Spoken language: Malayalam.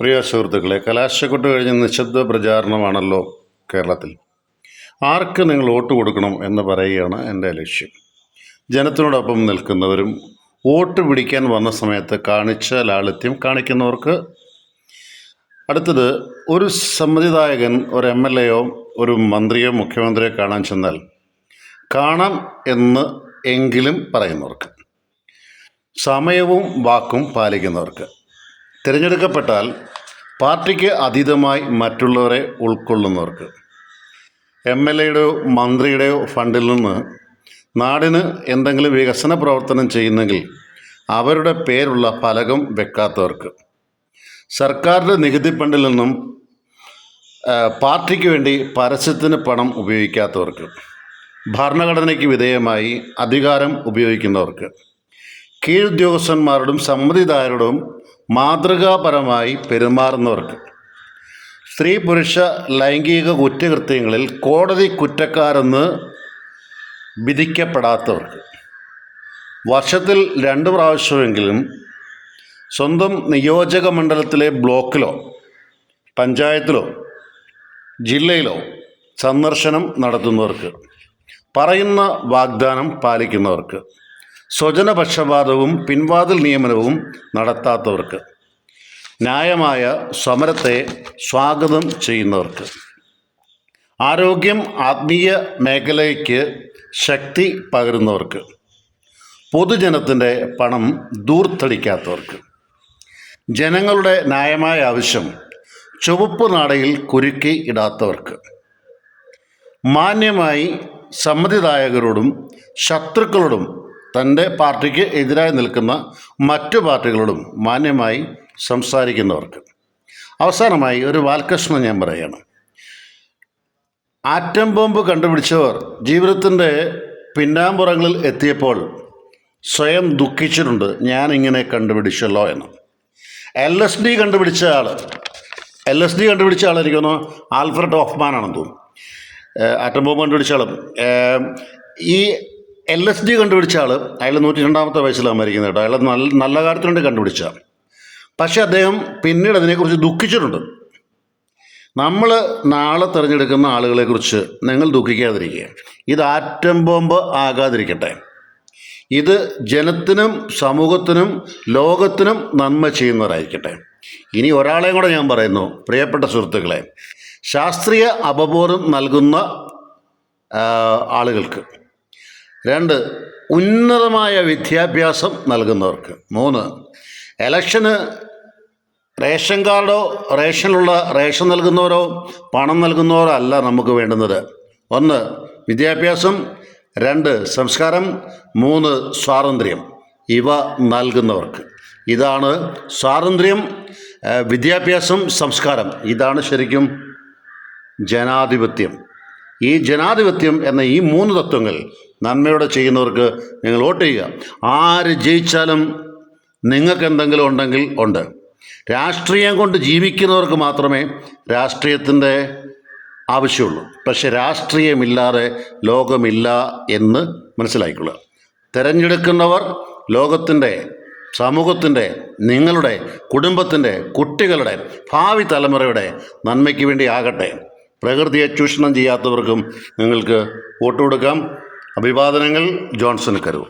പ്രിയ സുഹൃത്തുക്കളെ, കലാശക്കൊട്ട് കഴിഞ്ഞ് നിശബ്ദ പ്രചാരണമാണല്ലോ കേരളത്തിൽ. ആർക്ക് നിങ്ങൾ വോട്ട് കൊടുക്കണം എന്ന് പറയുകയാണ് എൻ്റെ ലക്ഷ്യം. ജനത്തിനോടൊപ്പം നിൽക്കുന്നവരും വോട്ട് പിടിക്കാൻ വന്ന സമയത്ത് കാണിച്ച ലാളിത്യം കാണിക്കുന്നവർക്ക്. അടുത്തത്, ഒരു സമ്മതിദായകൻ ഒരു MLA യോ ഒരു മന്ത്രിയോ മുഖ്യമന്ത്രിയോ കാണാൻ ചെന്നാൽ കാണാം എന്ന് എങ്കിലും പറയുന്നവർക്ക്. സമയവും വാക്കും പാലിക്കുന്നവർക്ക്. തിരഞ്ഞെടുക്കപ്പെട്ടാൽ പാർട്ടിക്ക് അതീതമായി മറ്റുള്ളവരെ ഉൾക്കൊള്ളുന്നവർക്ക്. MLA യുടെയോ മന്ത്രിയുടെയോ ഫണ്ടിൽ നിന്ന് നാടിന് എന്തെങ്കിലും വികസന പ്രവർത്തനം ചെയ്യുന്നെങ്കിൽ അവരുടെ പേരുള്ള ഫലകം വെക്കാത്തവർക്ക്. സർക്കാരിൻ്റെ നികുതി ഫണ്ടിൽ നിന്നും പാർട്ടിക്ക് വേണ്ടി പരസ്യത്തിന് പണം ഉപയോഗിക്കാത്തവർക്ക്. ഭരണഘടനയ്ക്ക് വിധേയമായി അധികാരം ഉപയോഗിക്കുന്നവർക്ക്. കീഴുദ്യോഗസ്ഥന്മാരോടും സമ്മതിദായരോടും മാതൃകാപരമായി പെരുമാറുന്നവർക്ക്. സ്ത്രീ പുരുഷ ലൈംഗിക കുറ്റകൃത്യങ്ങളിൽ കോടതി കുറ്റക്കാരെന്ന് വിധിക്കപ്പെടാത്തവർക്ക്. വർഷത്തിൽ 2 പ്രാവശ്യമെങ്കിലും സ്വന്തം നിയോജക മണ്ഡലത്തിലെ ബ്ലോക്കിലോ പഞ്ചായത്തിലോ ജില്ലയിലോ സന്ദർശനം നടത്തുന്നവർക്ക്. പറയുന്ന വാഗ്ദാനം പാലിക്കുന്നവർക്ക്. സ്വജനപക്ഷപാതവും പിൻവാതിൽ നിയമനവും നടത്താത്തവർക്ക്. ന്യായമായ സമരത്തെ സ്വാഗതം ചെയ്യുന്നവർക്ക്. ആരോഗ്യം ആത്മീയ മേഖലയ്ക്ക് ശക്തി പകരുന്നവർക്ക്. പൊതുജനത്തിൻ്റെ പണം ദൂർത്തടിക്കാത്തവർക്ക്. ജനങ്ങളുടെ ന്യായമായ ആവശ്യം ചുവപ്പ് നാടയിൽ കുരുക്കി ഇടാത്തവർക്ക്. മാന്യമായി സമ്മതിദായകരോടും ശത്രുക്കളോടും തൻ്റെ പാർട്ടിക്ക് എതിരായി നിൽക്കുന്ന മറ്റു പാർട്ടികളോടും മാന്യമായി സംസാരിക്കുന്നവർക്ക്. അവസാനമായി ഒരു വാൽകഷ്ണം ഞാൻ പറയുകയാണ്. ആറ്റം ബോംബ് കണ്ടുപിടിച്ചവർ ജീവിതത്തിൻ്റെ പിന്നാമ്പുറങ്ങളിൽ എത്തിയപ്പോൾ സ്വയം ദുഃഖിച്ചിട്ടുണ്ട്, ഞാനിങ്ങനെ കണ്ടുപിടിച്ചല്ലോ എന്ന്. LSD കണ്ടുപിടിച്ച ആളായിരിക്കുന്നു ആൽഫ്രഡ് ഹോഫ്മാൻ ആണെന്ന് തോന്നുന്നു. ആറ്റം ബോംബ് കണ്ടുപിടിച്ച ആളും ഈ LSD കണ്ടുപിടിച്ച ആൾ, അയാൾ 102-ാമത്തെ വയസ്സിലാണ് മരിക്കുന്നത് കേട്ടോ. അയാൾ നല്ല കാര്യത്തിന് വേണ്ടി കണ്ടുപിടിച്ച. പക്ഷേ അദ്ദേഹം പിന്നീട് അതിനെക്കുറിച്ച് ദുഃഖിച്ചിട്ടുണ്ട്. നമ്മൾ നാളെ തിരഞ്ഞെടുക്കുന്ന ആളുകളെക്കുറിച്ച് നിങ്ങൾ ദുഃഖിക്കാതിരിക്കുക. ഇത് ആറ്റം ബോംബ് ആകാതിരിക്കട്ടെ. ഇത് ജനത്തിനും സമൂഹത്തിനും ലോകത്തിനും നന്മ ചെയ്യുന്നവരായിരിക്കട്ടെ. ഇനി ഒരാളെയും കൂടെ ഞാൻ പറയുന്നു, പ്രിയപ്പെട്ട സുഹൃത്തുക്കളെ. ശാസ്ത്രീയ അവബോധം നൽകുന്ന ആളുകൾക്ക്. 2, ഉന്നതമായ വിദ്യാഭ്യാസം നൽകുന്നവർക്ക്. 3, ഇലക്ഷന് റേഷൻ കാർഡോ റേഷൻ നൽകുന്നവരോ പണം നൽകുന്നവരോ അല്ല നമുക്ക് വേണ്ടുന്നത്. 1, വിദ്യാഭ്യാസം. 2, സംസ്കാരം. 3, സ്വാതന്ത്ര്യം. ഇവ നൽകുന്നവർക്ക്. ഇതാണ് സ്വാതന്ത്ര്യം, വിദ്യാഭ്യാസം, സംസ്കാരം. ഇതാണ് ശരിക്കും ജനാധിപത്യം. ഈ ജനാധിപത്യം എന്ന ഈ 3 തത്വങ്ങൾ നന്മയോടെ ചെയ്യുന്നവർക്ക് നിങ്ങൾ വോട്ട് ചെയ്യുക. ആര് ജയിച്ചാലും നിങ്ങൾക്ക് എന്തെങ്കിലും ഉണ്ടെങ്കിൽ ഉണ്ട്. രാഷ്ട്രീയം കൊണ്ട് ജീവിക്കുന്നവർക്ക് മാത്രമേ രാഷ്ട്രീയത്തിൻ്റെ ആവശ്യമുള്ളൂ. പക്ഷെ രാഷ്ട്രീയമില്ലാതെ ലോകമില്ല എന്ന് മനസ്സിലാക്കിക്കൊള്ളുക. തിരഞ്ഞെടുക്കുന്നവർ ലോകത്തിൻ്റെ, സമൂഹത്തിൻ്റെ, നിങ്ങളുടെ കുടുംബത്തിൻ്റെ, കുട്ടികളുടെ, ഭാവി തലമുറയുടെ നന്മയ്ക്ക് വേണ്ടി ആകട്ടെ. പ്രകൃതിയെ ചൂഷണം ചെയ്യാത്തവർക്കും നിങ്ങൾക്ക് വോട്ട് കൊടുക്കാം. അഭിവാദനങ്ങൾ. ജോൺസൺ കരൂർ.